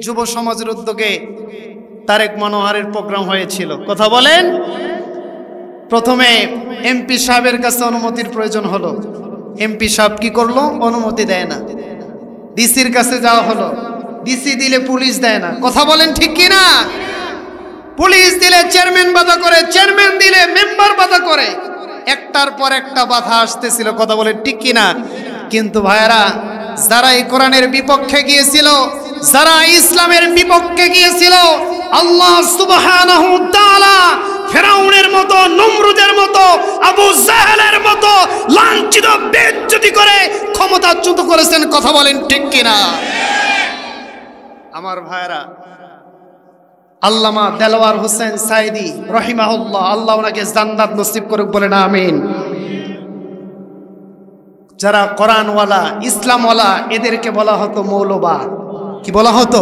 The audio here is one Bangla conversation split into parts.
যুব সমাজের উদ্যোগে তারেক মনোহরের প্রোগ্রাম হয়েছিল। কথা বলেন। প্রথমে এমপি সাহেবের কাছে অনুমতির প্রয়োজন হলো। এমপি সাহেব কি করলো? অনুমতি দেয় না। ডিসির কাছে যাওয়া হলো, ডিসি দিলে পুলিশ দেয় না। কথা বলেন ঠিক কি না? পুলিশ দিলে চেয়ারম্যান বাধা করে, চেয়ারম্যান দিলে মেম্বার বাধা করে, একটার পর একটা বাধা আসতেছিল। কথা বলেন ঠিক কি না? কিন্তু ভাইরা, যারা এই কোরআনের বিপক্ষে গিয়েছিল, যারা ইসলামের বিপক্ষে গিয়েছিল, আল্লাহ সুবহানাহু ওয়া তাআলা ফেরাউনের মতো, নমরুদের মতো, আবু জাহেলের মতো লাঞ্ছিত বেইজ্জতি করে ক্ষমতাচ্যুত করেছেন। কথা বলেন ঠিক কি না? আমার ভাইরা, আল্লামা দেলোয়ার হোসেন সাইদি রহিমাহুল্লাহ, আল্লাহ ওনাকে জান্নাত নসিব করুক, বলেন আমিন। যারা কোরআনওয়ালা, ইসলামওয়ালা, এদেরকে বলা হতো মৌলবাদ। কি বলা হতো?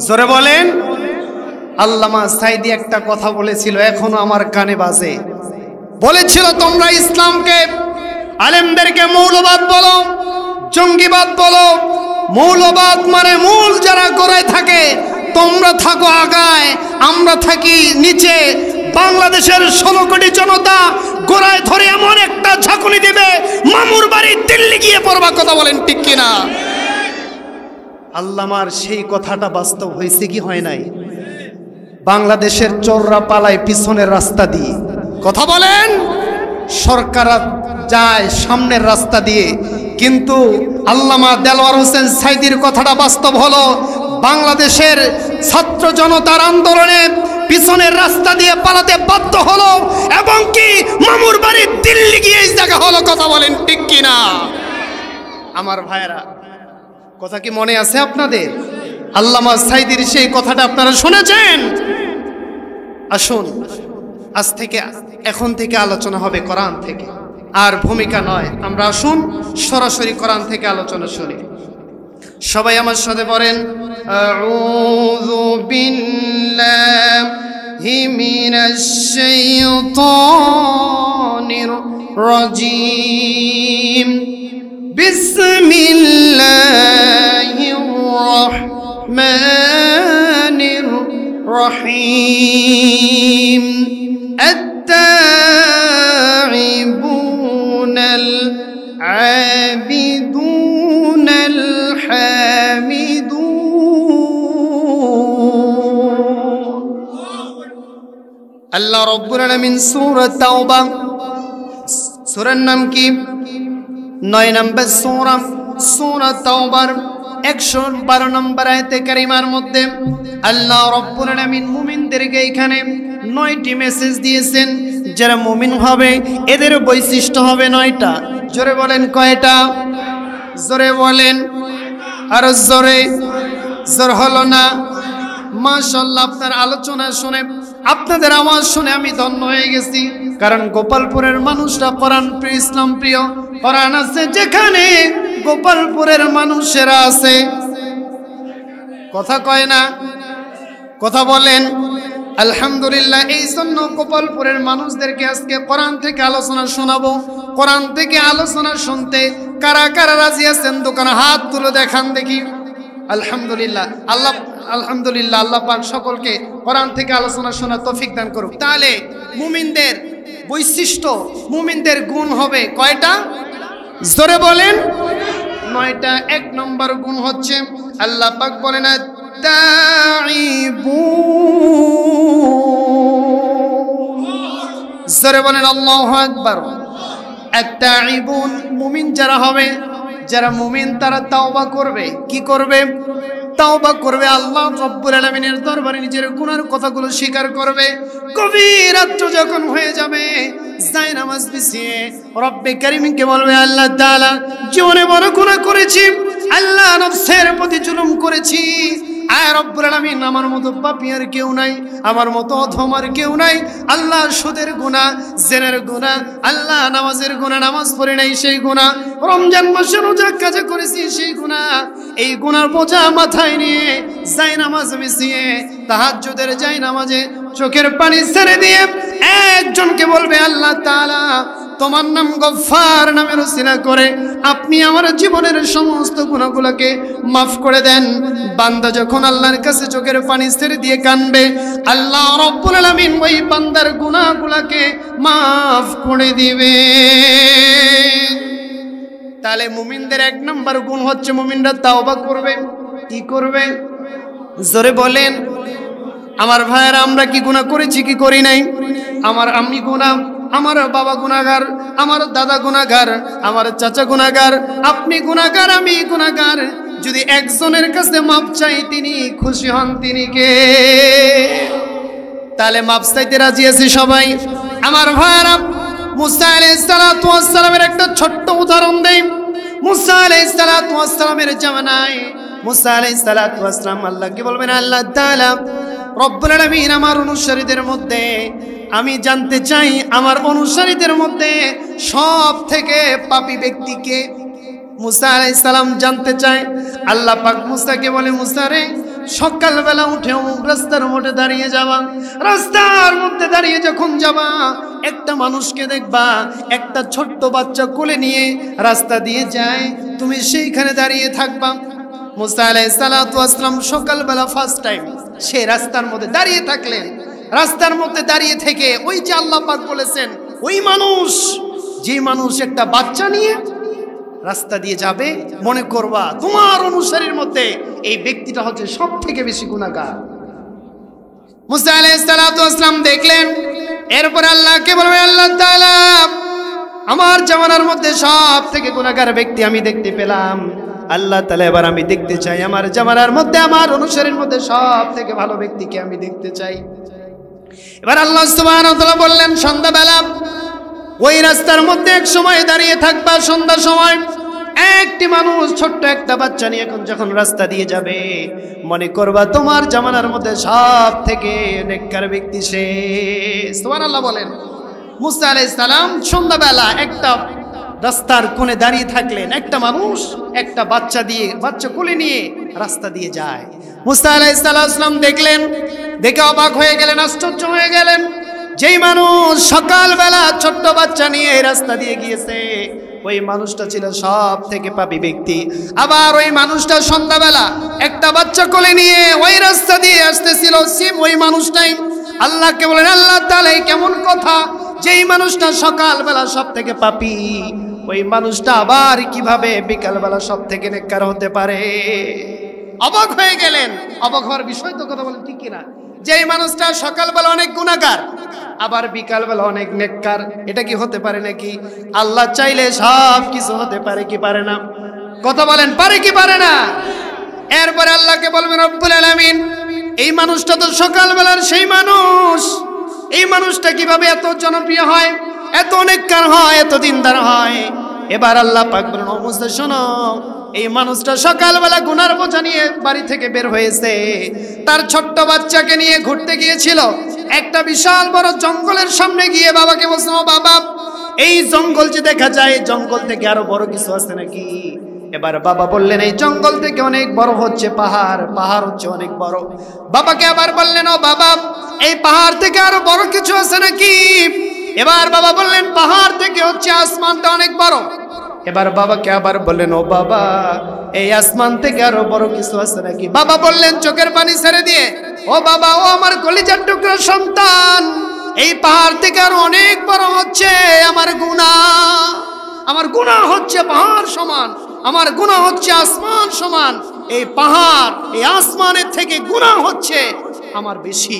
জোরে বলেন। আল্লামা সাইদি একটা কথা বলেছিল, এখনো আমার কানে বাজে। বলেছিল, তোমরা ইসলামকে, আলেমদেরকে মৌলবাদ বলো, জঙ্গিবাদ বলো। মৌলবাদ মানে মূল যারা গোড়ায় থাকে, তোমরা থাকো আগায়, আমরা থাকি নিচে। বাংলাদেশের 16 কোটি জনতা গোড়ায় ধরে এমন একটা ঝাঁকুনি দিবে, মামুর বাড়ি দিল্লি গিয়ে পড়বা। কথা বলেন ঠিক কিনা? আল্লামার সেই কথাটা বাস্তব হয়েছে কি হয় নাই? বাংলাদেশের চোররা পালায় পিছনের রাস্তা দিয়ে। কথা বলেন। সরকার যায় সামনের রাস্তা দিয়ে। কিন্তু আল্লামা দেলোয়ার হোসেন সাইদির কথাটা বাস্তব হলো, বাংলাদেশের ছাত্র জনতার আন্দোলনে পিছনের রাস্তা দিয়ে পালাতে বাধ্য হলো, এবং কি মামুর বাড়ি দিল্লি গিয়ে জায়গা হলো। কথা বলেন ঠিক কিনা? আমার ভাইরা, কথা কি মনে আছে আপনাদের? আল্লামা সাইদির সেই কথাটা আপনারা শুনেছেন? আসুন, আজ থেকে, এখন থেকে আলোচনা হবে কোরআন থেকে, আর ভূমিকা নয়। আমরা আসুন সরাসরি কোরআন থেকে আলোচনা শুনি। সবাই আমার সাথে পড়েন, আউযু বিল্লাহি মিনাশ শাইতানির রাজীম, বিসমিল্লাহির রাহমানির রহিম। আত-তাইবুনাল আবিদুনাল হামিদুন। আল্লাহ রাব্বুল আলামিন সূরা তাওবা, সূরার নাম কি? 9 নম্বর সূরা, সূরা তাওবার 112 নম্বর আয়াতে কারিমার মধ্যে আল্লাহ রাব্বুল আলামিন মুমিনদেরকে এখানে 9টি মেসেজ দিয়েছেন। যারা মুমিন হবে এদের বৈশিষ্ট্য হবে 9টা। জোরে বলেন কয়টা? জোরে বলেন, আর জোরে। জোর হলো না? মাশাআল্লাহ, আপনার আলোচনা শুনে, আপনাদের আওয়াজ শুনে আমি ধন্য হয়ে গেছি। কারণ গোপালপুরের মানুষরা কোরআন প্রিয়, ইসলাম প্রিয়। কোরআন আছে যেখানে, গোপালপুরের মানুষেরা আছে। কথা কয় না? কথা বলেন। আলহামদুলিল্লাহ, এই জন্য গোপালপুরের মানুষদেরকে আজকে কোরআন থেকে আলোচনা শোনাবো। কোরআন থেকে আলোচনা শুনতে কারা কারা রাজি আছেন? দোকানে হাত তুলে দেখান দেখি। আলহামদুলিল্লাহ, আলহামদুলিল্লাহ, আল্লাহ পাক সকলকে কোরআন থেকে আলোচনা শোনার তৌফিক দান করুক। তাহলে মুমিনদের বৈশিষ্ট্য, মুমিনদের গুণ হবে কয়টা? জোরে বলেন। 9টা। 1 নম্বর গুণ হচ্ছে, আল্লাহ পাক বলেন, জোরে বলেন আল্লাহু আকবার। আত-তাইবুন, মুমিন যারা হবে, যারা মুমিন তারা তাওবা করবে। কি করবে? তাওবা করবে। আল্লাহ রাব্বুল আলামিনের দরবারে নিজের গুনার কথাগুলো স্বীকার করবে। গভীর রাত্র যখন হয়ে যাবে, যায় নামাজ বিছিয়ে রব্বে কারীমকে বলবে, আল্লাহ তাআলা, জীবনে বড় গুনাহ করেছি, আল্লাহ নফসের প্রতি জুলুম করেছি। আয় রব্বুল আলামিন, আমার মতো পাপী আর কেউ নাই, আমার মতো অধম আর কেউ নাই। আল্লাহ সুদের গুনাহ, জেনার গুনাহ, আল্লাহ নামাজের গুনাহ, নামাজ পড়ি নাই সেই গুনাহ, রমজান মাসে রোজা কাজা করেছি সেই গুনাহ। এই গুনার বোঝা মাথায় নিয়ে যায় নামাজ বিছিয়ে, তাহাজ্জুদের যায় নামাজে চোখের পানি ছেড়ে দিয়ে একজনকে বলবে, আল্লাহ তাআলা, তোমার নাম গফফার নামের উসিলা করে আপনি আপনি আমার জীবনের সমস্ত গুনাহগুলোকে মাফ করে দেন। বান্দা যখন আল্লাহর কাছে চোখের পানি ছেড়ে দিয়ে কাঁদবে, আল্লাহ রাব্বুল আলামিন ওই বান্দার গুনাহগুলোকে মাফ করে দিবে। তাহলে মুমিনদের এক নম্বর গুণ হচ্ছে মুমিনরা তাওবা করবে। কি করবে? জোরে বলেন। আমার ভাইয়েরা, আমরা কি গুনাহ করেছি কি করি নাই? আমার আম্মি গুনাহ, আমার বাবা গুনাহগার, আমার দাদা গুনাহগার, আমার চাচা গুনাহগার, আপনি গুনাহগার, আমি গুনাহগার। যদি একজনের কাছে মাপ চাই, তিনি খুশি হন, তিনি কে? তাহলে মাপ চাইতে রাজি আছি সবাই। আমার ভাইয়েরা, মুসা আলাইহিস সালাতু ওয়াস সালামের একটা ছোট্ট উদাহরণ দেই। মুসা আলাইহিস সালাতু ওয়াস সালামের জামানায় মুসা আলাইহিস সালাতু ওয়াস সালাম আল্লাহকে বলবেন, আল্লাহ তাআলা রব্বুল আলামিন, আমার অনুসারীদের মধ্যে আমি জানতে চাই, আমার অনুসারীদের মধ্যে সব থেকে পাপী ব্যক্তি কে? মুসা আলাইহিস সালাম জানতে চায়। আল্লাহ পাক মুসাকে বলে, মুসা রে, সকালবেলা উঠে রাস্তার মধ্যে দাঁড়িয়ে যাবা। রাস্তার মধ্যে দাঁড়িয়ে যখন যাবা, একটা মানুষকে দেখবা, একটা ছোট্ট বাচ্চা কোলে নিয়ে রাস্তা দিয়ে যায়, তুমি সেইখানে দাঁড়িয়ে থাকবা। মুসা আলাইহিস সালাতু ওয়াস সালাম সকালবেলা ফার্স্ট টাইম সে রাস্তার মধ্যে দাঁড়িয়ে থাকলেন। রাস্তার মধ্যে দাঁড়িয়ে থেকে ওই যে আল্লাহ পাক বলেছেন, ওই মানুষ, যে মানুষ একটা বাচ্চা নিয়ে রাস্তা দিয়ে যাবে, মনে করবা তোমার অনুসারীর মধ্যে এই ব্যক্তিটা হচ্ছে সব থেকে বেশি গুনাহগার। মুসা আলাইহিস সালাতু ওয়াস সালাম দেখলেন। এরপর আল্লাহকে বলবেন, আল্লাহ তাআলা, আমার জামানার মধ্যে সব থেকে গুনাহগার ব্যক্তি আমি দেখতে পেলাম। আল্লাহ তাআলা, এবার আমি দেখতে চাই আমার জামানার মধ্যে, আমার অনুসারীর মধ্যে সব থেকে ভালো ব্যক্তিকে আমি দেখতে চাই। এবার আল্লাহ সুবহানাহু ওয়া তাআলা বললেন, সন্ধ্যাবেলা ওই রাস্তার মধ্যে এক সময় দাঁড়িয়ে থাকবা। সন্ধ্যার সময় একটি মানুষ ছোট্ট একটা বাচ্চা নিয়ে এখন যখন রাস্তা দিয়ে যাবে, মনে করবা তোমার জামানার মধ্যে সব থেকে নেককার ব্যক্তি সে। সুবহানাল্লাহ বলেন। মুসা আলাইহিস সালাম সন্ধ্যাবেলা একটা রাস্তার কোণে দাঁড়িয়ে থাকলেন, একটা মানুষ একটা বাচ্চা কোলে নিয়ে রাস্তা দিয়ে যায়। মুসা আলাইহিস সালাম দেখলেন, দেখে অবাক হয়ে গেলেন, আশ্চর্য হয়ে গেলেন। যেই মানুষ সকালবেলা ছোট্ট বাচ্চা নিয়ে এই রাস্তা দিয়ে গিয়েছে, ওই মানুষটা ছিল সব থেকে পাপী ব্যক্তি। আবার ওই মানুষটা সন্ধ্যাবেলা একটা বাচ্চা কোলে নিয়ে ওই রাস্তা দিয়ে আসতেছিল, সেম ওই মানুষটাই। আল্লাহকে বলেন, আল্লাহ তাআলা, কেমন কথা, যেই মানুষটা সকালবেলা সব থেকে পাপী, ওই মানুষটা আবার কিভাবে বিকালবেলা সব থেকে নেককার হতে পারে? অবাক হয়ে গেলেন। অবাক হওয়ার বিষয় তো, কথা বলেন ঠিক কিনা? যেই মানুষটা সকালবেলা অনেক গুনাহগার, আবার বিকালবেলা অনেক নেককার, এটা কি হতে পারে নাকি? আল্লাহ চাইলে সব কিছু হতে পারে কি পারে না? কথা বলেন, পারে কি পারে না? এরপরে আল্লাহকে বলবেন, রব্বুল আলামিন, এই মানুষটা তো সকালবেলার সেই মানুষ, এই মানুষটা কিভাবে এত জনপ্রিয় হয়, এত নেককার হয়, এত দিনদার হয়? এবার আল্লাহ পাক বলেন, ও মুসা শোনো, এই মানুষটা সকালবেলা গুনার বোঝা নিয়ে বাড়ি থেকে বের হয়েছে, তার ছোট্ট বাচ্চাকে নিয়ে ঘুরতে গিয়েছিল। একটা বিশাল বড় জঙ্গলের সামনে গিয়ে বাবাকে বলছে, ও বাবা, এই জঙ্গল যে দেখা যায়, জঙ্গল থেকে আরো বড় কিছু আছে নাকি? এবার বাবা বললেন, এই জঙ্গল থেকে অনেক বড় হচ্ছে পাহাড়, পাহাড় হচ্ছে অনেক বড়। বাবাকে আবার বললেন, ও বাবা, এই পাহাড় থেকে আরো বড় কিছু আছে নাকি? এবার বাবা বললেন, পাহাড় থেকে হচ্ছে আসমানটা অনেক বড়। এবার বাবাকে আবার বললেন, ও বাবা, এই আসমান থেকে আরো বড় কিছু আছে নাকি? বাবা বললেন চোখের পানি ছেড়ে দিয়ে, ও বাবা, ও আমার কলিজার টুকরা সন্তান, এই পাহাড় থেকে আরো অনেক বড় হচ্ছে আমার গুনাহ। আমার গুনাহ হচ্ছে পাহাড় সমান, আমার গুনাহ হচ্ছে আসমান সমান। এই পাহাড়, এই আসমানের থেকে গুনাহ হচ্ছে আমার বেশি।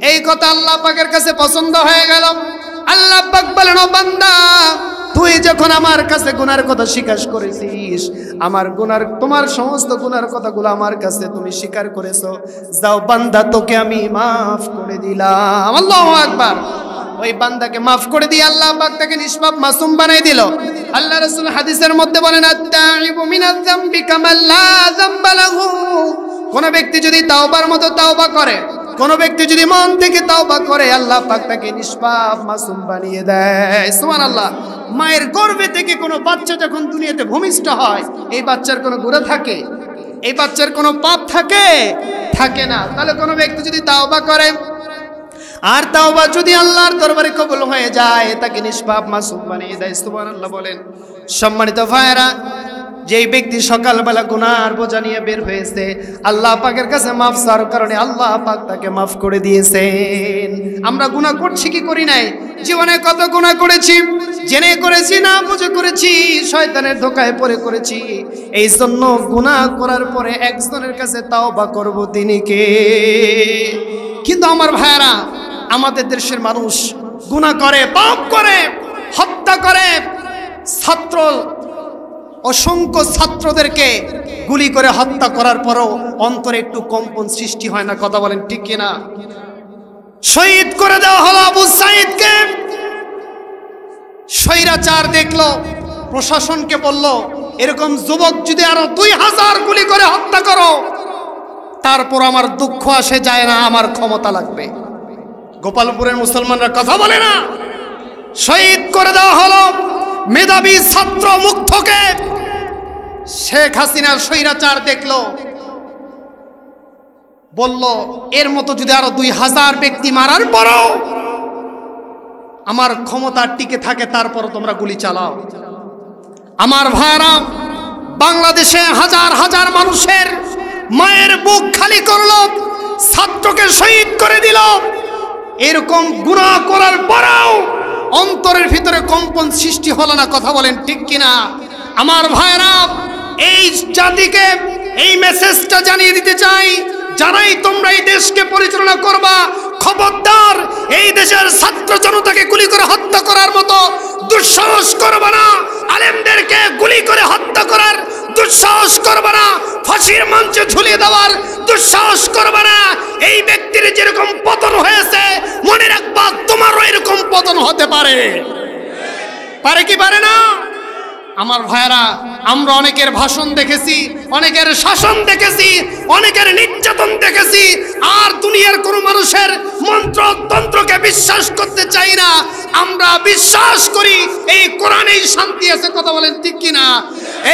এই কথা আল্লাহ পাকের কাছে পছন্দ হয়ে গেল। আল্লাহ পাক বলেন, ও বান্দা, তুই যখন আমার কাছে গুনার কথা স্বীকার করেছিস, আমার গুনার, তোমার সমস্ত গুনার কথাগুলো আমার কাছে তুমি স্বীকার করেছো, যাও বান্দা, তোকে আমি মাফ করে দিলাম। আল্লাহু আকবার। ওই বান্দাকে মাফ করে দিয়ে আল্লাহ পাক তাকে নিষ্পাপ মাসুম বানাই দিল। আল্লাহ রাসূল হাদিসের মধ্যে বলেন, আত-তাইবু মিনাজ যামবি কামা লা যামবা লাহু। কোন ব্যক্তি যদি তাওবার মতো তাওবা করে, কোন ব্যক্তি যদি মন থেকে তাওবা করে, আল্লাহ পাক তাকে নিষ্পাপ মাসুম বানিয়ে দেয়। সুবহানাল্লাহ। মায়ের গর্ভে থেকে কোনো বাচ্চা যখন দুনিয়াতে ভূমিষ্ঠ হয়, এই বাচ্চার কোনো গুনাহ থাকে? এই বাচ্চার কোনো পাপ থাকে? থাকে না। তাহলে কোনো ব্যক্তি যদি তাওবা করে, আর তাওবা যদি আল্লাহর দরবারে কবুল হয়ে যায়, তাকে নিষ্পাপ মাসুম বানিয়ে দেয়। সুবহানাল্লাহ বলেন। সম্মানিত ভাইরা, যেই ব্যক্তি সকালবেলা গুনার বোঝা নিয়ে বের হয়েছে, আল্লাহ পাকের কাছে মাফ চাওয়ার কারণে আল্লাহ পাক তাকে মাফ করে দিয়েছেন। আমরা গুনাহ করছি কি করি নাই? জীবনে কত গুনাহ করেছি, জেনে করেছি না বুঝে করেছি, শয়তানের ধোকায় পড়ে করেছি। এই জন্য গুনাহ করার পরে একজনের কাছে তাওবা করব, তিনি কে? কিন্তু আমার ভাইরা, আমাদের দেশের মানুষ গুনাহ করে, পাপ করে, হত্যা করে, ছাত্র অসংখ্য ছাত্রদেরকে গুলি করে হত্যা করার পরও অন্তরে একটু কম্পন সৃষ্টি হয় না? কথা বলেন ঠিক কিনা? শহীদ করে দেওয়া হলো আবু সাঈদকে। স্বৈরাচার দেখলো, প্রশাসনকে বলল এরকম যুবক যদি আরো 2000 গুলি করে হত্যা করো, তারপর আমার দুঃখ আসে যায় না, আমার ক্ষমতা লাগবে। গোপালপুরের মুসলমানরা কথা বলে না? শহীদ করে দেওয়া হলো মেধাবী ছাত্র মুগ্ধকে। শেখ হাসিনার স্বৈরাচার দেখলো, বলল এর মতো যদি আরো 2000 ব্যক্তি মারার পরও আমার ক্ষমতা টিকে থাকে, তারপর তোমরা গুলি চালাও। আমার ভাইরা, বাংলাদেশে হাজার হাজার মানুষের মায়ের বুক খালি করলো, ছাত্রকে শহীদ করে দিল। এরকম গুনাহ করার পরেও অন্তরের ভিতরে কম্পন সৃষ্টি হলো না? কথা বলেন ঠিক কিনা? আমার ভাইরা, এই জাতিকে এই মেসেজটা জানিয়ে দিতে চাই, যারাই তোমরা এই দেশকে পরিচালনা করবা, খবরদার এই দেশের ছাত্র জনতাকে গুলি করে হত্যা করার মতো দুঃসাহস করবা না। আলেমদেরকে গুলি করে হত্যা করার দুঃসাহস করবা না। ফাঁসির মঞ্চে ঝুলিয়ে দেওয়ার দুঃসাহস করবা না। এই ব্যক্তির যেরকম পতন হয়েছে, মনে রাখবা তোমারও এরকম পতন হতে পারে। পারে কি পারে না? আমার ভাইরা, আমরা অনেকের ভাষণ দেখেছি, অনেকের শাসন দেখেছি, অনেকের নির্যাতন দেখেছি, আর দুনিয়ার কোন মানুষের মন্ত্র তন্ত্রকে বিশ্বাস করতে চাই না। আমরা বিশ্বাস করি এই কোরআনেই শান্তি আছে। কথা বলেন ঠিক কিনা?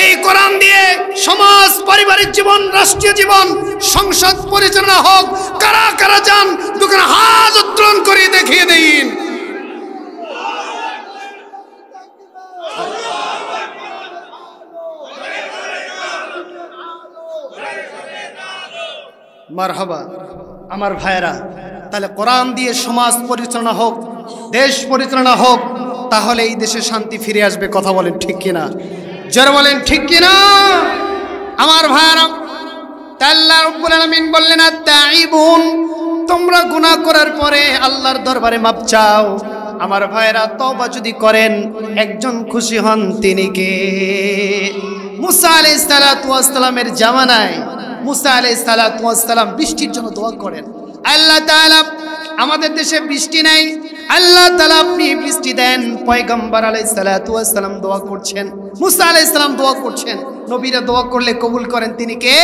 এই কোরআন দিয়ে সমাজ, পারিবারিক জীবন, রাষ্ট্রীয় জীবন, সংসদ পরিচালনা হোক। কারা কারা চান দুখানা হাত উত্তোলন করে দেখিয়ে দিন। মারহাবা। আমার ভাইরা, তাহলে কোরআন দিয়ে সমাজ পরিচালনা হোক, দেশ পরিচালনা হোক, তাহলে এই দেশে শান্তি ফিরে আসবে। কথা বলেন ঠিক কিনা? যারা বলেন ঠিক কিনা? আমার ভাইরা, আল্লাহ রাব্বুল আলামিন বললেন, আত-তাইবুন, তোমরা গুনাহ করার পরে আল্লাহর দরবারে মাপ চাও। আমার ভাইরা, তওবা যদি করেন, একজন খুশি হন, তিনি কে? মুসা আলাইহিস সালাতু ওয়াস সালামের জামানায় মুসা আলাইহিস সালাতু ওয়াস সালাম বৃষ্টির জন্য দোয়া করেন। আল্লাহ তাআলা, আমাদের দেশে বৃষ্টি নাই, আল্লাহ তাআলা আপনি বৃষ্টি দেন। পয়গম্বর আলাইহিস সালাতু ওয়াস সালাম দোয়া করছেন, মুসা আলাইহিস সালাম দোয়া করছেন। নবীরা দোয়া করলে কবুল করেন, তিনি কে?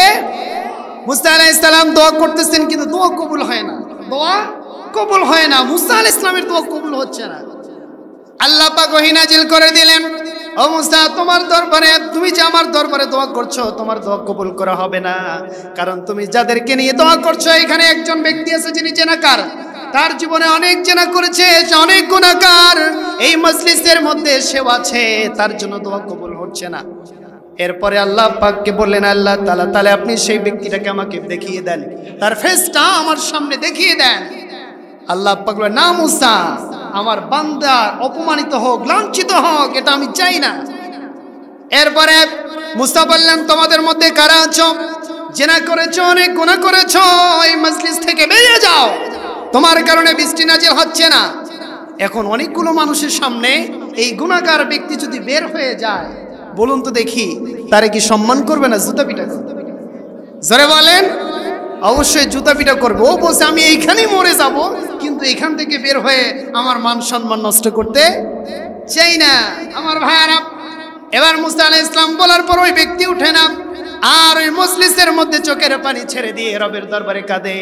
মুসা আলাইহিস সালাম দোয়া করতেছেন, কিন্তু দোয়া কবুল হয় না। দোয়া কবুল হয় না, মুসা আলাইহিস সালামের দোয়া কবুল হচ্ছে না। আল্লাহ পাক ওহী নাজিল করে দিলেন, ও মুসা, তোমার দরবারে, তুমি যে আমার দরবারে দোয়া করছো, তোমার দোয়া কবুল করা হবে না। কারণ তুমি যাদেরকে নিয়ে দোয়া করছো, এখানে একজন ব্যক্তি আছে যিনি জেনাকার, তার জীবনে অনেক জেনা করেছে, অনেক গুনাহগার। এই মজলিসের মধ্যে সেও আছে, তার জন্য দোয়া কবুল হচ্ছে না। এরপরে আল্লাহ পাককে বললেন, আল্লাহ তাআলা, তাহলে আপনি সেই ব্যক্তিটাকে আমাকে দেখিয়ে দেন, তার ফেসটা আমার সামনে দেখিয়ে দেন। আল্লাহ পাক বললেন, না মুসা, আমার বান্দা অপমানিত হোক, লাঞ্ছিত হোক, এটা আমি চাই না। এরপরে মুসা বললেন, তোমাদের মধ্যে কারা আছো জেনা করেছো, অনেক গুনাহ করেছো, এই মজলিস থেকে বেরিয়ে যাও, তোমার কারণে বৃষ্টি নাজিল হচ্ছে না। এখন অনেকগুলো মানুষের সামনে এই গুনাহগার ব্যক্তি যদি বের হয়ে যায়, বলুন তো দেখি, তারে কি সম্মান করবে না জুতা পিটা করবে? জোরে বলেন। অবশ্যই জুতা পিটা করবে। ও বলছে আমি এইখানেই মরে যাব, কিন্তু এখান থেকে বের হয়ে আমার মান সম্মান নষ্ট করতে চাই না। আমার ভাইয়ারা, এবার মুসা আলাইহিস সালাম বলার পর ওই ব্যক্তি উঠে না, আর ওই মজলিসের মধ্যে চোখের পানি ছেড়ে দিয়ে রবের দরবারে কাঁদে,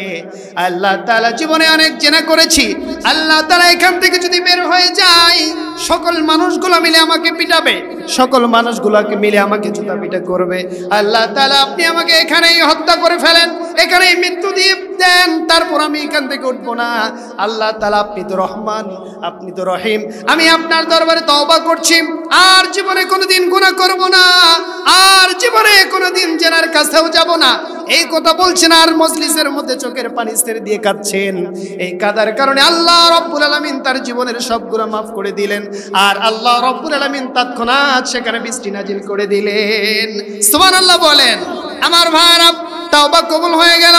আল্লাহ তাআলা, জীবনে অনেক জেনা করেছি, আল্লাহ তাআলা এখান থেকে যদি বের হয়ে যায়, সকল মানুষগুলো মিলে আমাকে পিটাবে, সকল মানুষগুলোকে মিলে আমাকে জুতা পিটা করবে। আল্লাহ তাআলা আপনি আমাকে এখানেই হত্যা করে ফেলেন, এখানেই মৃত্যু দিয়ে দেন, তারপর আমি এখান থেকে উঠবো না। আল্লাহ তাআলা আপনি তো রহমান, আপনি তো রহিম, আমি আপনার দরবারে তওবা করছি, আর জীবনে কোনোদিন গুনাহ করব না, আর জীবনে কোনোদিন জেনার কাছেও যাব না। এই কথা বলছেন আর মজলিসের মধ্যে চোখের পানি ছেড়ে দিয়ে কাঁদছেন। এই কাদার কারণে আল্লাহ রব্বুল আলামিন তার জীবনের সব গুনাহ মাফ করে দিলেন, আর আল্লাহ রব্বুল আলামিন তৎক্ষণাৎ সেখানে বৃষ্টি নাজিল করে দিলেন। সুবহানাল্লাহ বলেন। আমার ভাইরা, তাওবা কবুল হয়ে গেল।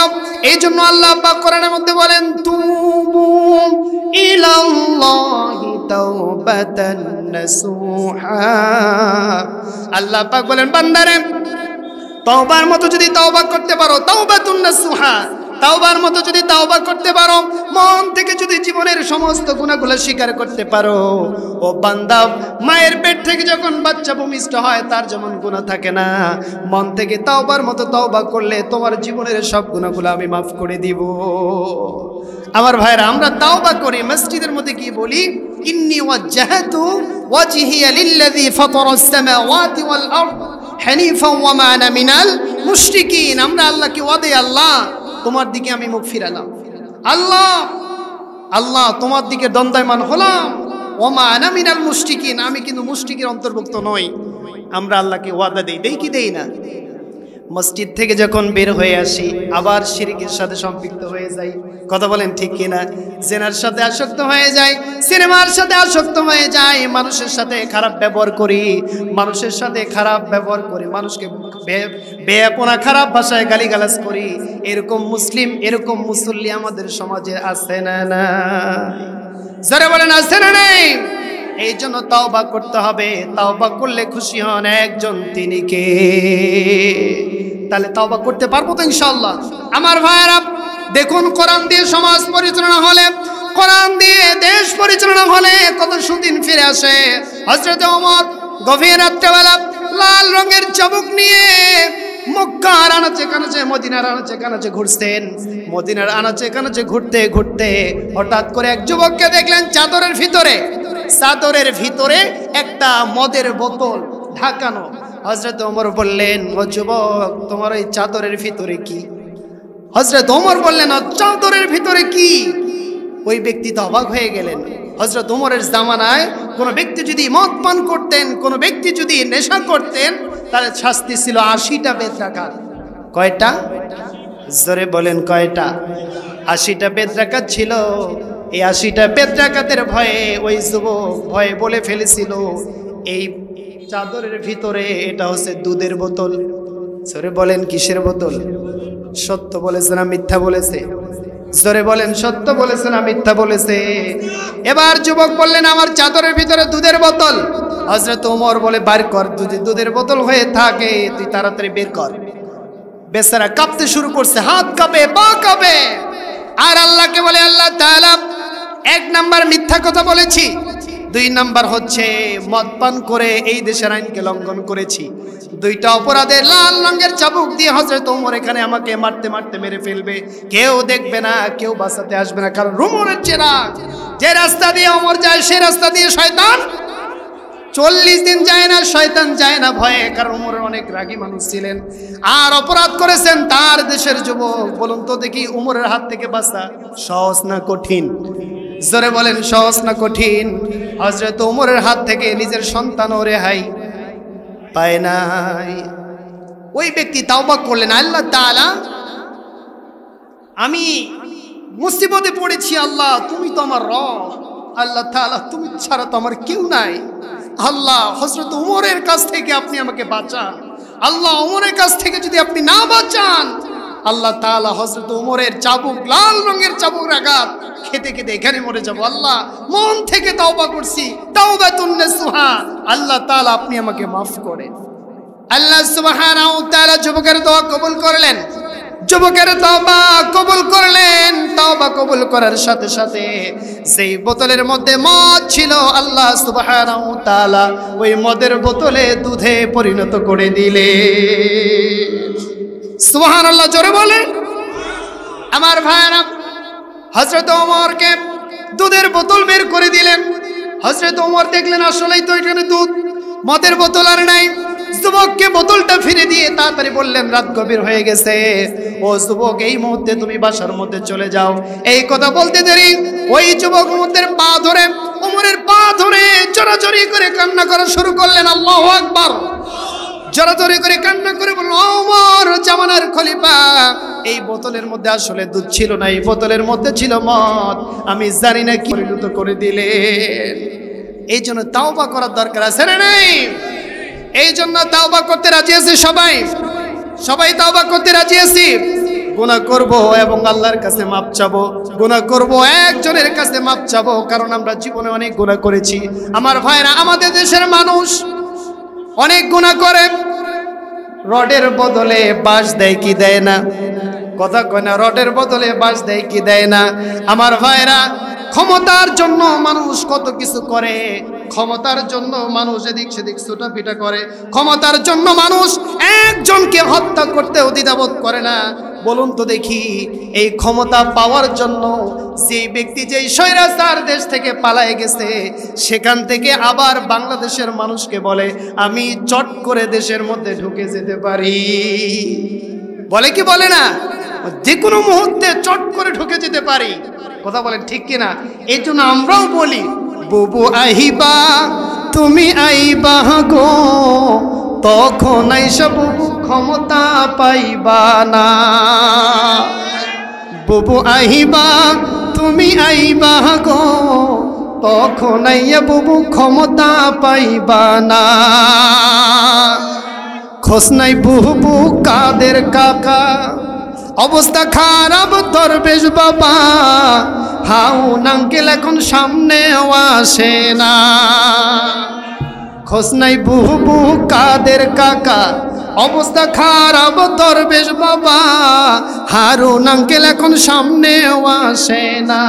এই জন্য আল্লাহ পাক কোরআনের মধ্যে বলেন, তুবু ইলাল্লাহি তাওবাতান নাসুহা। আল্লাহ পাক বলেন, বান্দারে তওবার মতো যদি তওবা করতে পারো, তাওবাতুন নাসুহা, তাওবার মতো যদি তাওবা করতে পারো, মন থেকে যদি জীবনের সমস্ত গুনাহগুলো স্বীকার করতে পারো, ও বান্দা, মায়ের পেট থেকে যখন বাচ্চা ভূমিষ্ঠ হয় তার যেমন গুনাহ থাকে না, মন থেকে তাওবার মতো তাওবা করলে তোমার জীবনের সব গুনাহগুলো আমি মাফ করে দিব। আমার ভাইরা, আমরা তাওবা করি, মসজিদের মধ্যে কি বলি? ইন্নী ওয়াজ্জাহতু ওয়াজহিয়া লিল্লাযী ফাতারাস সামাওয়াতি ওয়াল আরদ হানিফাও ওয়া মা আনা মিনাল মুশরিকিন। আমরা আল্লাহকে ওয়াদে, আল্লাহ তোমার দিকে আমি মুখ ফিরালাম, আল্লাহ আল্লাহ তোমার দিকে দণ্ডায়মান হলাম, ওয়া মা আনা মিনাল মুশরিকিন, আমি কিন্তু মুশরিকের অন্তর্ভুক্ত নই। আমরা আল্লাহকে ওয়াদা দেই কি দেই না? মসজিদ থেকে যখন বের হয়ে আসি আবার শিরকের সাথে সম্পৃক্ত হয়ে যাই, কথা বলেন ঠিক কিনা? জেনার সাথে আসক্ত হয়ে যাই, সিনেমার সাথে আসক্ত হয়ে যাই, মানুষের সাথে খারাপ ব্যবহার করি, মানুষের সাথে খারাপ ব্যবহার করি, মানুষকে বেয়াপনা খারাপ ভাষায় গালিগালাজ করি। এরকম মুসলিম, এরকম মুসল্লি আমাদের সমাজে আছে না নাই? যারা বলেন আছে না নাই? এই জন্য তাওবা করতে হবে। তাওবা করলে খুশি হন একজন, তিনি কে? তাহলে তাওবা করতে পারবো তো ইনশাআল্লাহ। আমার ভাইরা দেখুন, কোরআন দিয়ে সমাজ পরিচালনা হলে, কোরআন দিয়ে দেশ পরিচালনা হলে কত সুদিন ফিরে আসে। হযরত ওমর গভীর রাত্রেবেলা লাল রঙের চাবুক নিয়ে মক্কার আনাচে কানাচে, মদিনার আনাচে কানাচে ঘুরতেন। মদিনার আনাচে কানাচে ঘুরতে ঘুরতে হঠাৎ করে এক যুবককে দেখলেন চাদরের ভিতরে একটা মদের বোতল ঢাকানো। হযরত ওমর বললেন, ও যুবক, তোমার এই চাদরের ভিতরে কি? হযরত ওমর বললেন, চাদরের ভিতরে কি? ওই ব্যক্তি তো অবাক হয়ে গেলেন। হযরত ওমরের জামানায় কোনো ব্যক্তি যদি মদ পান করতেন, কোনো ব্যক্তি যদি নেশা করতেন, তার শাস্তি ছিল 80টা বেত্রাঘাত। কয়টা? জোরে বলেন কয়টা? 80টা বেত্রাঘাত ছিল। এই 80টা বেত্রাঘাতের ভয়ে ওই যুবক ভয়ে বলে ফেলেছিল, এই চাদরের ভিতরে এটা হচ্ছে দুধের বোতল। জোরে বলেন কিসের বোতল? সত্য বলেছে না মিথ্যা বলেছে? জোরে বলেন, সত্য বলেছে না মিথ্যা বলেছে? এবার যুবক বললেন, আমার চাদরের ভিতরে দুধের বোতল। হযরত ওমর বলে, বার কর, দুধের বোতল হয়ে থাকে তুই তাড়াতাড়ি বের কর। বেচারা কাঁপতে শুরু করছে, হাত কাঁপে, পা কাঁপে, আর আল্লাহকে বলে, আল্লাহ তাআলা, 1 নাম্বার মিথ্যা কথা বলেছি, 2 নাম্বার হচ্ছে মদ পান করে এই দেশের আইনকে লঙ্ঘন করেছি। 2টা অপরাধে লাল রঙের চাবুক দিয়ে হযরত ওমর এখানে আমাকে মারতে মারতে মেরে ফেলবে। কেউ দেখবে না, কেউ বাঁচাতে আসবে না, কারণ রুমরের চেরাগ, যে রাস্তা দিয়ে ওমর যায় সেই রাস্তা দিয়ে শয়তান 40 দিন যায় না, শয়তান যায় না ভয়ে, কারণ ওমর অনেক রাগী মানুষ ছিলেন আর অপরাধ করেছেন তার দেশের যুবক। বলুন তো দেখি, ওমরের হাত থেকে বাঁচা সহজ না কঠিন? জোরে বলেন, সহজ না কঠিন? হযরত ওমরের হাত থেকে নিজের সন্তানও রেহাই পায় নাই। ওই ব্যক্তি তাওবা করলেন, আল্লাহ তাআলা, আমি মুসিবতে পড়েছি, আল্লাহ তুমি তো আমার রব, আল্লাহ তাআলা তুমি ছাড়া তো আমার কেউ নাই, আল্লাহ হযরত ওমরের কাছ থেকে আপনি আমাকে বাঁচান, আল্লাহ ওমরের কাছ থেকে যদি আপনি না বাঁচান, আল্লাহ তাআলা হযরত ওমরের চাবুক, লাল রঙের চাবুক আঘাত খেতে খেতে এখানে মরে যাব, আল্লাহ মন থেকে তাওবা করছি, তাওবাতুন নাসুহা, আল্লাহ তাআলা আপনি আমাকে মাফ করেন। আল্লাহ সুবহানাহু ওয়া তাআলা যুবকের দোয়া কবুল করলেন, যুবকের তওবা কবুল করলেন। তওবা কবুল করার সাথে সাথে যেই বোতলের মধ্যে মদ ছিল, আল্লাহ সুবহানাহু ওয়া তাআলা ওই মদের বোতলে দুধে পরিণত করে দিলেন। সুবহানাল্লাহ, জোরে বলেন। আমার ভাইরা, হযরত ওমরকে দুধের বোতল বের করে দিলেন। হযরত ওমর দেখলেন আসলেই তো এখানে দুধ, মদের বোতল আর নাই। যুবককে বোতলটা ফিরে দিয়ে তাড়াতাড়ি বললেন রাত গভীর হয়ে গেছে, ও যুবক এই মুহূর্তে তুমি বাসার মধ্যে চলে যাও। এই কথা বলতে দেরি ওই যুবক ওমরের পা ধরে জোরাজোরি করে কান্না করা শুরু করলেন। আল্লাহু আকবার। জোরাজোরি করে কান্না করে বলল, ওমর জামানার খলিফা, এই বোতলের মধ্যে আসলে দুধ ছিল না, এই বোতলের মধ্যে ছিল মদ, আমি জানি না কি পরিণত করে দিলেন। এই জন্য তাওবা করার দরকার আছে না নাই? এই জন্য তাওবা করতে রাজি আছি সবাই তাওবা করতে রাজি আছি। গুনাহ করব এবং আল্লাহর কাছে মাপ চাবো, গুনাহ করব একজনের কাছে মাপ চাবো, কারণ আমরা জীবনে অনেক গুনাহ করেছি। আমার ভাইরা, আমাদের দেশের মানুষ অনেক গুনাহ করে, রডের বদলে বাঁশ দেয় কি দেয় না? কথা কয় না? রডের বদলে বাঁশ দেয় কি দেয় না? আমার ভাইরা, ক্ষমতার জন্য মানুষ কত কিছু করে, ক্ষমতার জন্য মানুষ এদিক সেদিক ছোটাফিটা করে, ক্ষমতার জন্য মানুষ একজনকে হত্যা করতেও দ্বিধাবোধ করে না। বলুন তো দেখি, এই ক্ষমতা পাওয়ার জন্য যে ব্যক্তি যেই স্বৈরাচার দেশ থেকে পালায়ে গেছে, সেখান থেকে আবার বাংলাদেশের মানুষকে বলে আমি চট করে দেশের মধ্যে ঢুকে যেতে পারি, বলে কি বলে না? যে কোনো মুহূর্তে চট করে ঢুকে যেতে পারি। কথা বলেন ঠিক কিনা? এই জন্য আমরাও বলি, বুবু আহিবা তুমি আইবা গো, তখন আইসা বুবু ক্ষমতা পাইবা না। বুবু আহিবা তুমি আইবা গো, তখন আইয়া বুবু ক্ষমতা পাইবা না। খোঁজ নাই বুবু কাদের কাকা, অবস্থা খারাপ দরবেশ বাবা, হাউন আঙ্কেল এখন সামনেও আসে না। খোঁজ নাই বুবু কাদের কাকা, অবস্থা খারাপ দরবেশ বাবা, হারুন আঙ্কেল এখন সামনেও আসে না।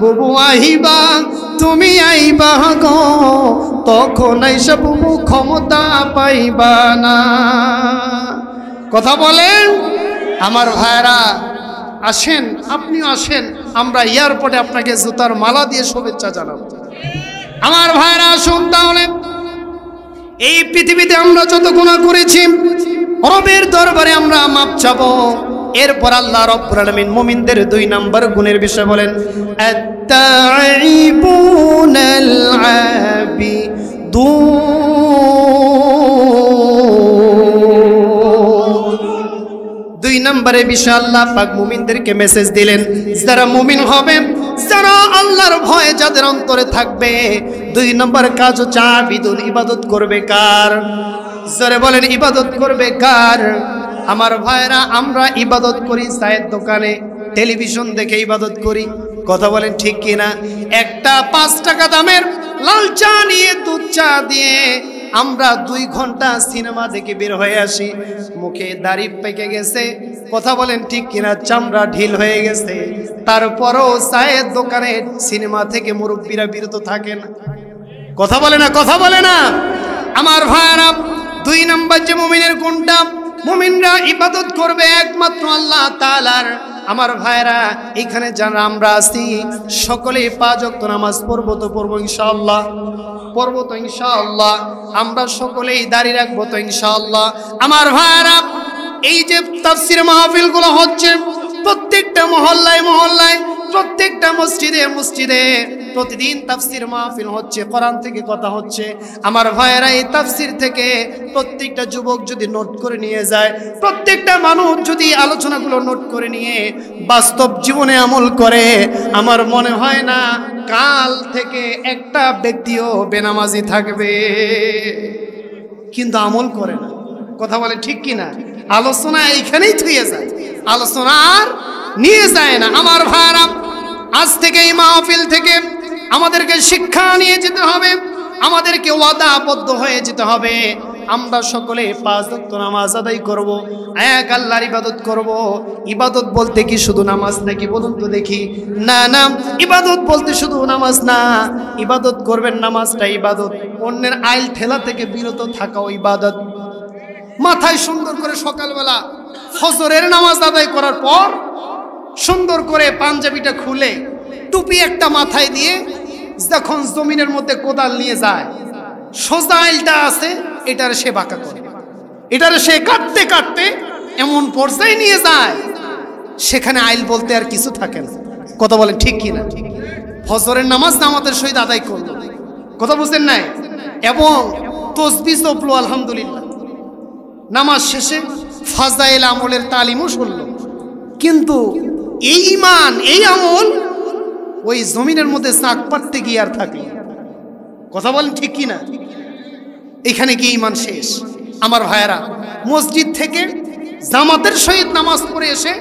বুবু আহিবা তুমি আইবা গো, তখন আইসা বুবু ক্ষমতা পাইবা না। কথা বলেন আমার ভাইরা, আসেন, আপনিও আসেন, আমরা এয়ারপোর্টে আপনাকে জুতার মালা দিয়ে শুভেচ্ছা জানাবো। আমার ভাইরা আসুন, তাহলে এই পৃথিবীতে আমরা যত গুনাহ করেছি রবের দরবারে আমরা মাপ চাবো। এরপর আল্লাহ রাব্বুল আলামিন মুমিনদের 2 নাম্বার গুণের বিষয় বলেন, আত-তাইবুনাল আবিদুন। 2 নম্বরে বিষয় আল্লাহ পাক মুমিনদেরকে মেসেজ দিলেন, যারা মুমিন হবে, যারা আল্লাহর ভয় যাদের অন্তরে থাকবে, 2 নম্বর কাজ হচ্ছে আবিদুন, ইবাদত করবে কার? যারা বলেন ইবাদত করবে কার? আমার ভাইরা, আমরা ইবাদত করি চায়ের দোকানে, টেলিভিশন দেখে ইবাদত করি। কথা বলেন ঠিক কিনা? একটা 5 টাকা দামের লাল চা নিয়ে, দুধ চা দিয়ে আমরা 2 ঘন্টা সিনেমা দেখে বের হয়ে আসি, মুখে দাড়ি পেকে গেছে। কথা বলেন ঠিক কিনা? চামড়া ঢিল হয়ে গেছে, তারপরও চায়ের দোকানে সিনেমা থেকে মুরব্বীরা বিরত থাকে না। কথা বলে না? কথা বলে না? আমার ভাইরা, 2 নম্বর যে মুমিনের গুণটা, মুমিনরা ইবাদত করবে একমাত্র আল্লাহ তাআলার। আমার ভাইরা, এখানে যারা আমরা আছি সকলেই 5 ওয়াক্ত নামাজ পড়বো তো পড়বো ইনশাআল্লাহ, পড়বো তো ইনশাআল্লাহ। আমরা সকলেই দাড়ি রাখবো তো ইনশাআল্লাহ। আমার ভাইরা, এই যে তাফসীর মাহফিলগুলো হচ্ছে প্রত্যেকটা মহল্লায় মহল্লায়, প্রত্যেকটা মসজিদে মসজিদে প্রতিদিন তাফসীর মাহফিল হচ্ছে, কোরআন থেকে কথা হচ্ছে। আমার ভাইয়েরা, এই তাফসীর থেকে প্রত্যেকটা যুবক যদি নোট করে নিয়ে যায়, প্রত্যেকটা মানুষ যদি আলোচনাগুলো নোট করে নিয়ে বাস্তব জীবনে আমল করে, আমার মনে হয় না কাল থেকে একটা ব্যক্তিও বেনামাজি থাকবে, কিন্তু আমল করে না। কথা বলে ঠিক কিনা? আলোচনা এইখানেই থুয়ে যায়, আলোচনা আর নিয়ে যায় না। আমার ভাইরা, আজ থেকে এই মাহফিল থেকে আমাদেরকে শিক্ষা নিয়ে যেতে হবে, আমাদেরকে ওয়াদাবদ্ধ হয়ে যেতে হবে। আমরা সকলে 5 ওয়াক্ত নামাজ আদায় করব, এক আল্লাহর ইবাদত করব। ইবাদত বলতে কি শুধু নামাজ নাকি? বলুন তো দেখি। না না, ইবাদত বলতে শুধু নামাজ না। ইবাদত করবেন, নামাজটা ইবাদত। অন্যের আইল ঠেলা থেকে বিরত থাকাও ইবাদত। মাথায় সুন্দর করে সকালবেলা ফজরের নামাজ আদায় করার পর সুন্দর করে পাঞ্জাবিটা খুলে টুপি একটা মাথায় দিয়ে যখন জমিনের মধ্যে কোদাল নিয়ে যায়, সোজা আইলটা আছে এটার সে বাঁকা করে, এটার সে কাটতে কাটতে এমন পর্যায়ে নিয়ে যায় সেখানে আইল বলতে আর কিছু থাকে না। কথা বলেন ঠিক কিনা? ফজরের নামাজ জামাতের সহিত আদায় করলো, কথা বুঝছেন নাই? এবং তসবিহ জপলো আলহামদুলিল্লাহ, নামাজ শেষে ফাজাইল আমলের তালিমও শুনলো, কিন্তু এই ঈমান এই আমল ওই জমিনের মধ্যে চাক পাড়তে গিয়ে আর থাকলো। কথা বলেন ঠিক কিনা? এখানে কি ঈমান শেষ? আমার ভাইয়েরা, মসজিদ থেকে জামাতের সহিত নামাজ পড়ে এসে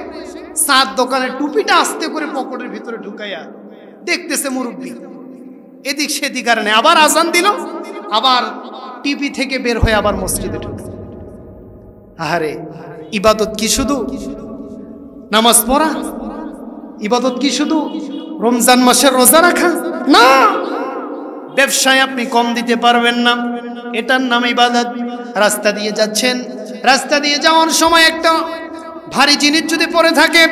চার দোকানের টুপিটা আস্তে করে পকেটের ভিতরে ঢুকাইয়া দেখতেছে মুরব্বী, এদিক সেদিক আর নেই, আবার আজান দিল, আবার টিভি থেকে বের হয়ে আবার মসজিদে ঢুকে। আহারে, ইবাদত কি শুধু নামাজ পড়া? ইবাদত কি শুধু রমজান মাসের রোজা রাখা? না, ব্যবসায় আপনি কম দিতে পারবেন না, এটার নাম ইবাদত। রাস্তা দিয়ে যাচ্ছেন, রাস্তা দিয়ে যাওয়ার সময় একটা ভারী জিনিস যদি পড়ে থাকে,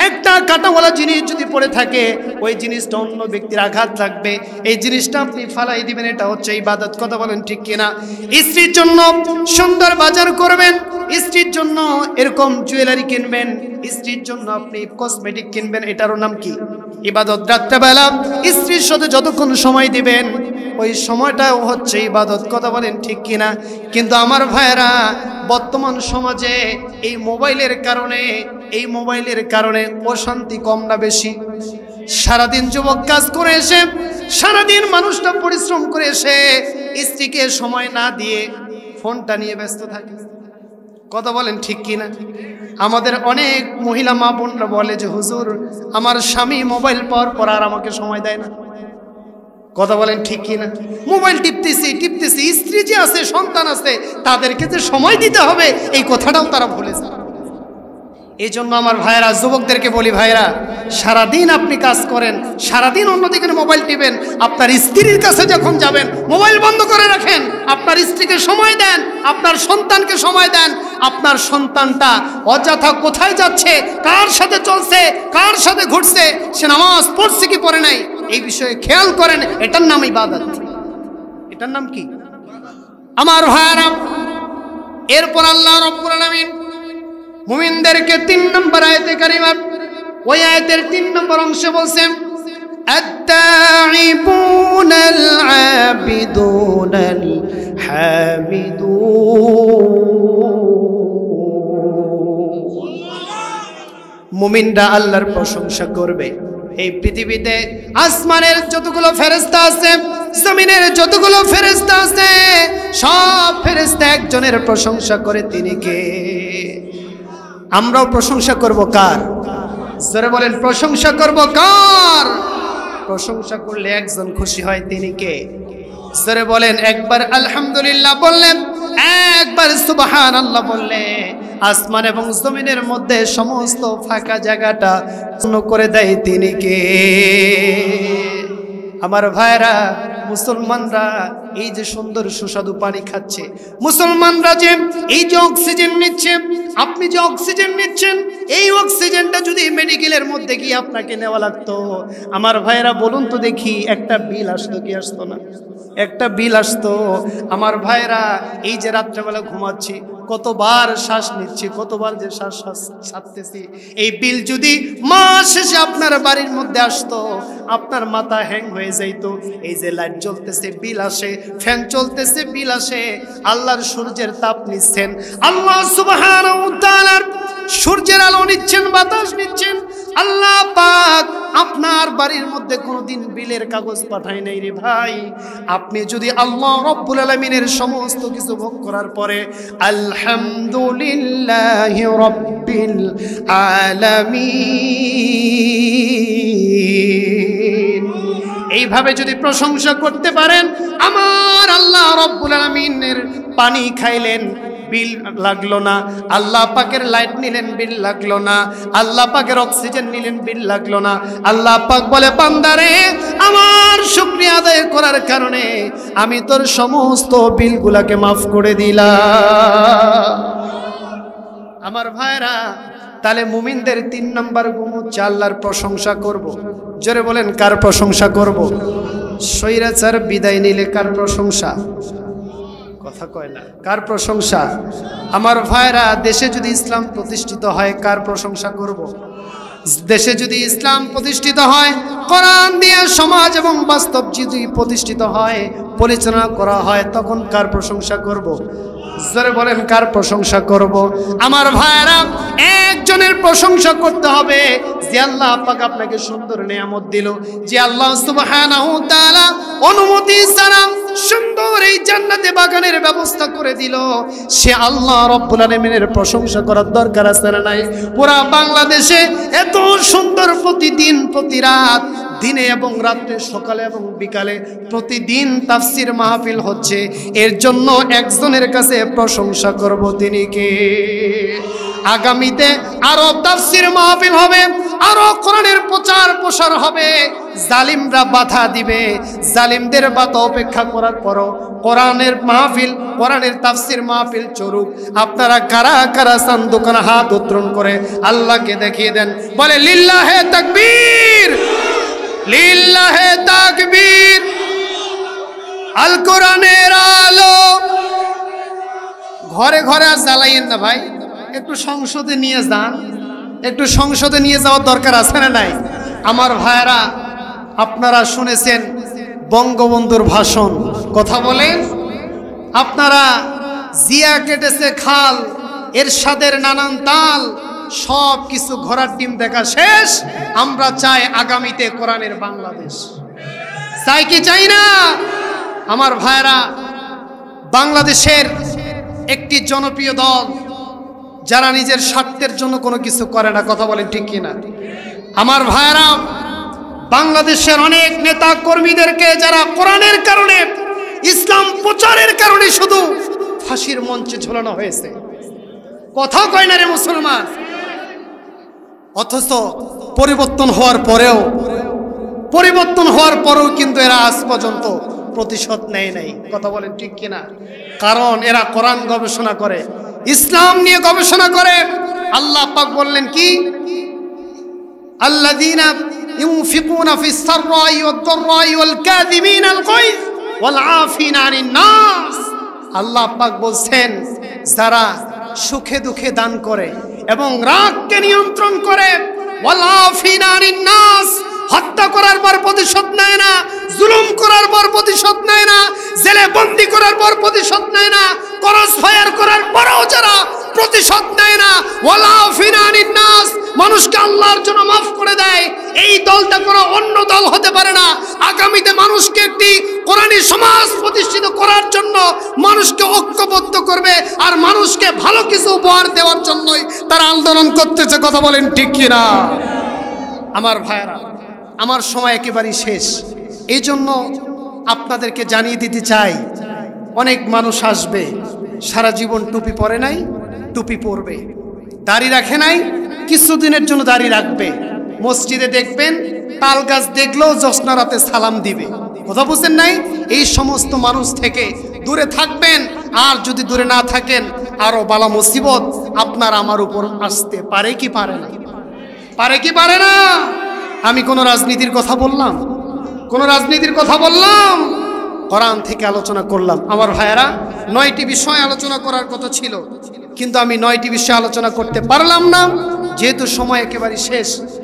একটা কাঁটাওয়ালা জিনিস যদি পড়ে থাকে, ওই জিনিসটা অন্য ব্যক্তির আঘাত লাগবে, এই জিনিসটা আপনি ফালাই দিবেন, এটা হচ্ছে ইবাদত। কথা বলেন ঠিক কিনা? স্ত্রীর জন্য সুন্দর বাজার করবেন, স্ত্রীর জন্য এরকম জুয়েলারি কিনবেন, স্ত্রীর জন্য আপনি কসমেটিক কিনবেন, এটারও নাম কি? ইবাদত। রাত্রেবেলা স্ত্রীর সাথে যতক্ষণ সময় দিবেন ওই সময়টাও হচ্ছে ইবাদত। কথা বলেন ঠিক কিনা? কিন্তু আমার ভাইয়েরা, বর্তমান সমাজে এই মোবাইলের কারণে অশান্তি কম না বেশি? সারাদিন যুবক কাজ করে এসে, সারাদিন মানুষটা পরিশ্রম করে এসে স্ত্রীকে সময় না দিয়ে ফোনটা নিয়ে ব্যস্ত থাকে। কথা বলেন ঠিক কিনা? আমাদের অনেক মহিলা মা বোনরা বলে যে হুজুর, আমার স্বামী মোবাইল পাওয়ার পর আর আমাকে সময় দেয় না। কথা বলেন ঠিক কিনা? মোবাইল টিপতেছি, স্ত্রী যে আছে, সন্তান আছে, তাদেরকে যে সময় দিতে হবে এই কথাটাও তারা ভুলে যায়। এই জন্য আমার ভাইয়েরা, যুবকদেরকে বলি, ভাইয়েরা, সারাদিন আপনি কাজ করেন, সারাদিন অন্যদিকে মোবাইল টিপেন, আপনার স্ত্রীর কাছে যখন যাবেন মোবাইল বন্ধ করে রাখেন, আপনার স্ত্রীকে সময় দেন, আপনার সন্তানকে সময় দেন। আপনার সন্তানটা অযথা কোথায় যাচ্ছে, কার সাথে চলছে, কার সাথে ঘুরছে, সে নামাজ পড়ছে কি পড়ে নাই, এই বিষয়ে খেয়াল করেন, এটার নাম ইবাদত। এটার নাম কি আমার ভাইয়েরা? এরপর আল্লাহ রাব্বুল আলামিন মুমিনদেরকে 3 নম্বর আয়াতে কারিমা, ওই আয়াতের 3 নম্বর অংশে বলছেন, আত-তাইবুনাল আবিদুনাল হামিদুন। মুমিনরা আল্লাহর প্রশংসা করবে। এই পৃথিবীতে আসমানের যতগুলো ফেরেশতা আছে, জমিনের যতগুলো ফেরেশতা আছে, সব ফেরেশতা একজনের প্রশংসা করে, তিনি কে? আমরাও প্রশংসা করব কার? জোরে বলেন, প্রশংসা করব কার? প্রশংসা করলে একজন খুশি হয়, তিনি কে? জোরে বলেন, একবার আলহামদুলিল্লাহ বললেন, একবার সুবহানাল্লাহ বললে আসমান এবং জমিনের মধ্যে সমস্ত ফাঁকা জায়গাটা পূর্ণ করে দেয়, তিনি কে? আমার ভাইরা, মুসলমানরা এই যে সুন্দর সুস্বাদু পানি খাচ্ছে, মুসলমানরা যে এই যে অক্সিজেন নিচ্ছে, আপনি যে অক্সিজেন নিচ্ছেন, এই অক্সিজেনটা যদি মেডিকেলের মধ্যে গিয়ে আপনাকে নেওয়া লাগতো, আমার ভাইরা বলুন তো দেখি, একটা বিল আসতো কি আসতো না? একটা বিল আসতো। আমার ভাইরা, এই যে রাত্রেবেলা ঘুমাচ্ছি, কতবার শ্বাস নিচ্ছি, কতবার যে শ্বাস ছাড়তেছি, এই বিল যদি মাস শেষে আপনার বাড়ির মধ্যে আসতো, আপনার মাথা হ্যাং হয়ে যাইতো। এই যে লাইট জ্বলতেছে বিল আসে, ফ্যান চলতেছে বিল আসে, আল্লাহর সূর্যের তাপ নিচ্ছেন, আল্লাহ সুবহানাহু ওয়া তাআলার সূর্যের আলো নিচ্ছেন, বাতাস নিচ্ছেন, আল্লাহ পাক আপনার বাড়ির মধ্যে কোনোদিন বিলের কাগজ পাঠায় নাই রে ভাই। আপনি যদি আল্লাহ রাব্বুল আলামিনের সমস্ত কিছু ভোগ করার পরে আলহামদুলিল্লাহি রাব্বিল আলামিন এইভাবে যদি প্রশংসা করতে পারেন, আমার আল্লাহ রাব্বুল আলামিনের পানি খাইলেন, বিল লাগলো না, আল্লাহ পাকের লাইট নিলেন, বিল লাগলো না, আল্লাহ পাকের অক্সিজেন নিলেন, বিল লাগলো না। আল্লাহ পাক বলে, বান্দারে, আমার শুকরিয়া আদায় করার কারণে আমি তোর সমস্ত বিলগুলাকে মাফ করে দিলাম। আমার ভাইরা, তাহলে মুমিনদের 3 নম্বর গুণ হচ্ছে আল্লাহর প্রশংসা করব। জোরে বলেন, কার প্রশংসা করব? স্বৈরাচার বিদায় নিলে কার প্রশংসা? কথা কয় না, কার প্রশংসা? আমার ভাইরা, দেশে যদি ইসলাম প্রতিষ্ঠিত হয় কার প্রশংসা করব? দেশে যদি ইসলাম প্রতিষ্ঠিত হয়, কোরআন দিয়ে সমাজ এবং বাস্তব যদি প্রতিষ্ঠিত হয়, পরিচালনা করা হয়, তখন কার প্রশংসা করব? জোরে বলেন, কার প্রশংসা করব? আমার ভাইরা, একজনের প্রশংসা করতে হবে, যে আল্লাহ পাক আপনাকে সুন্দর নিয়ামত দিল, যে আল্লাহ সুবহানাহু ওয়া তাআলা অনুমতি ছাড়া সুন্দর এই জান্নাতে বাগানের ব্যবস্থা করে দিল, সে আল্লাহ রব্বুল আলামিনের প্রশংসা করার দরকার আছে না নাই? পুরা বাংলাদেশে এত সুন্দর প্রতিদিন প্রতি রাত, দিনে এবং রাত্রে, সকালে এবং বিকালে প্রতিদিন তাফসীর মাহফিল হচ্ছে, এর জন্য একজনের কাছে প্রশংসা করব, তিনি কে? আগামীতে আরো তাফসীর মাহফিল হবে, আরো কোরআনের প্রচার প্রসার হবে, জালিমরা বাধা দিবে, জালিমদের বাধা উপেক্ষা করার পরও কোরআনের মাহফিল, কোরআনের তাফসীর মাহফিল চলুক। আপনারা কারা কারা চান দোকানে হাত উত্তোলন করে আল্লাহকে দেখিয়ে দেন, বলে লিল্লাহে তাকবীর, লিল্লাহে তাকবীর। আল কোরআনের আলো ঘরে ঘরে আর জ্বালাইয়েন না ভাই, একটু সংসদে নিয়ে যান, একটু সংসদে নিয়ে যাওয়ার দরকার আছে না নাই? আমার ভাইরা, আপনারা শুনেছেন বঙ্গবন্ধুর ভাষণ, কথা বলেন। আপনারা জিয়া কেটেছে খাল, এরশাদের নানান তাল, সব কিছু ঘোড়ার ডিম দেখা শেষ। আমরা চাই আগামীতে কোরআনের বাংলাদেশ, চাই কি চাই না? আমার ভাইরা, বাংলাদেশের একটি জনপ্রিয় দল যারা নিজের স্বার্থের জন্য কোনো কিছু করে না, কথা বলেন ঠিক কিনা? আমার ভাইরা, বাংলাদেশের অনেক নেতা কর্মীদেরকে যারা কোরআনের কারণে, ইসলাম প্রচারের কারণে শুধু ফাঁসির মঞ্চে ঝোলানো হয়েছে, কথা কয় না রে মুসলমান। অথচ পরিবর্তন হওয়ার পরেও কিন্তু এরা আজ পর্যন্ত প্রতিশোধ নেয় নাই, কথা বলেন ঠিক কিনা? কারণ এরা কোরআন গবেষণা করে, ইসলাম নিয়ে গবেষণা করে। আল্লাহ পাক বললেন কি? আল্লাযীনা ইউনফিকুনা ফিস সাররাই ওয়াদ দাররাই ওয়াল কাযিমিনাল গায়জ ওয়াল আফিনা আনিন নাস। আল্লাহ পাক বলছেন, যারা সুখে দুঃখে দান করে এবং রাগকে নিয়ন্ত্রণ করে, ওয়াল আফিনা আনিন নাস, হত্যা করার পর প্রতিশোধ নেয় না, জুলুম করার পর প্রতিশোধ নেয় না, জেলে বন্দী করার পর প্রতিশোধ নেয় না, ক্রস ফায়ার করার পরেও যারা প্রতিশোধ নেয় না, ওয়ালা আফিনা আনিন নাস, মানুষকে আল্লাহর জন্য মাফ করে দেয়, এই দলটা কোনো অন্য দল হতে পারে না। আগামীতে মানুষকে একটি কোরআনী সমাজ প্রতিষ্ঠিত করার জন্য মানুষকে ঐক্যবদ্ধ করবে, আর মানুষকে ভালো কিছু উপহার দেওয়ার জন্যই তারা আন্দোলন করতেছে, কথা বলেন ঠিক কিনা? আমার ভাইরা, আমার সময় একেবারেই শেষ, এই জন্য আপনাদেরকে জানিয়ে দিতে চাই, অনেক মানুষ আসবে সারা জীবন টুপি পরে নাই, টুপি পরবে, দাড়ি রাখে নাই, কিছুদিনের জন্য দাড়ি রাখবে, মসজিদে দেখবেন তাল গাছ দেখলেও জ্যোৎস্না রাতে সালাম দিবে, কথা বুঝছেন নাই? এই সমস্ত মানুষ থেকে দূরে থাকবেন। আর যদি দূরে না থাকেন, আরো বালা মুসিবত আপনার আমার উপর আসতে পারে কি পারে না? পারে কি পারে না? আমি কোন রাজনীতির কথা বললাম? কোন রাজনীতির কথা বললাম? কোরআন থেকে আলোচনা করলাম। আমার ভাইয়েরা, 9টি বিষয় আলোচনা করার কথা ছিল, কিন্তু আমি 9টি বিষয় আলোচনা করতে পারলাম না, যেহেতু সময় একেবারে শেষ।